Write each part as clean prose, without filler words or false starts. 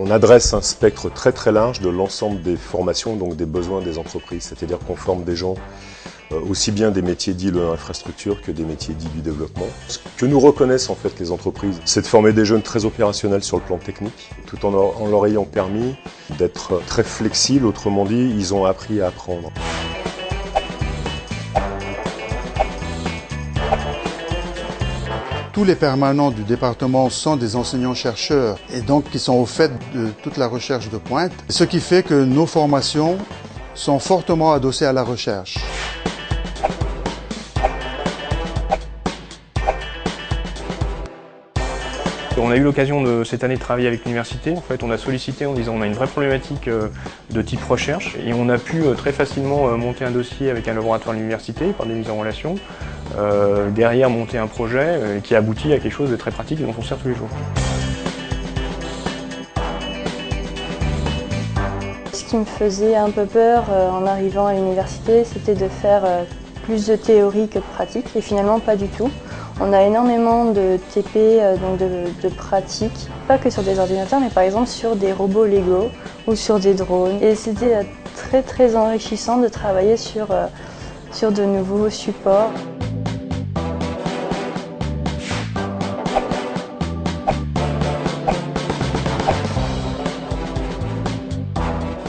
On adresse un spectre très très large de l'ensemble des formations, donc des besoins des entreprises. C'est-à-dire qu'on forme des gens aussi bien des métiers dits de l'infrastructure que des métiers dits du développement. Ce que nous reconnaissent en fait les entreprises, c'est de former des jeunes très opérationnels sur le plan technique, tout en leur ayant permis d'être très flexibles. Autrement dit, ils ont appris à apprendre. Tous les permanents du département sont des enseignants-chercheurs et donc qui sont au fait de toute la recherche de pointe, ce qui fait que nos formations sont fortement adossées à la recherche. On a eu l'occasion cette année de travailler avec l'université. En fait, on a sollicité en disant on a une vraie problématique de type recherche et on a pu très facilement monter un dossier avec un laboratoire de l'université par des mises en relation. Derrière, monter un projet qui aboutit à quelque chose de très pratique et dont on sert tous les jours. Ce qui me faisait un peu peur en arrivant à l'université, c'était de faire plus de théorie que de pratique et finalement pas du tout. On a énormément de TP, donc de pratique, pas que sur des ordinateurs, mais par exemple sur des robots Lego ou sur des drones. Et c'était très très enrichissant de travailler sur de nouveaux supports.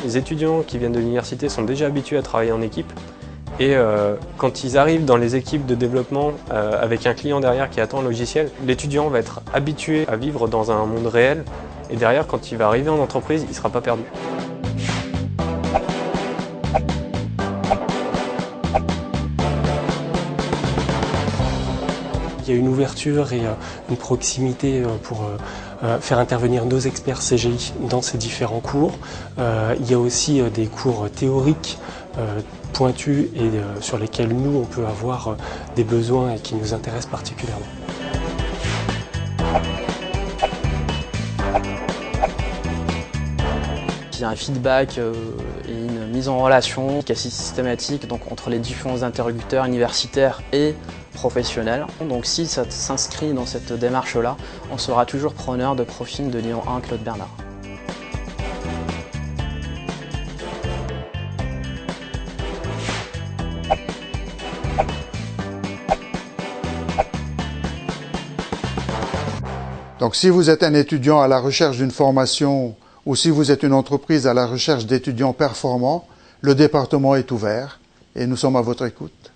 Les étudiants qui viennent de l'université sont déjà habitués à travailler en équipe. Et quand ils arrivent dans les équipes de développement avec un client derrière qui attend un logiciel, l'étudiant va être habitué à vivre dans un monde réel et derrière, quand il va arriver en entreprise, il ne sera pas perdu. Il y a une ouverture et une proximité pour faire intervenir nos experts CGI dans ces différents cours. Il y a aussi des cours théoriques pointus et sur lesquels nous, on peut avoir des besoins et qui nous intéressent particulièrement. Il y a un feedback et une mise en relation quasi systématique donc, entre les différents interlocuteurs universitaires et professionnels. Donc si ça s'inscrit dans cette démarche-là, on sera toujours preneur de profil de Lyon 1 Claude Bernard. Donc si vous êtes un étudiant à la recherche d'une formation ou si vous êtes une entreprise à la recherche d'étudiants performants, le département est ouvert et nous sommes à votre écoute.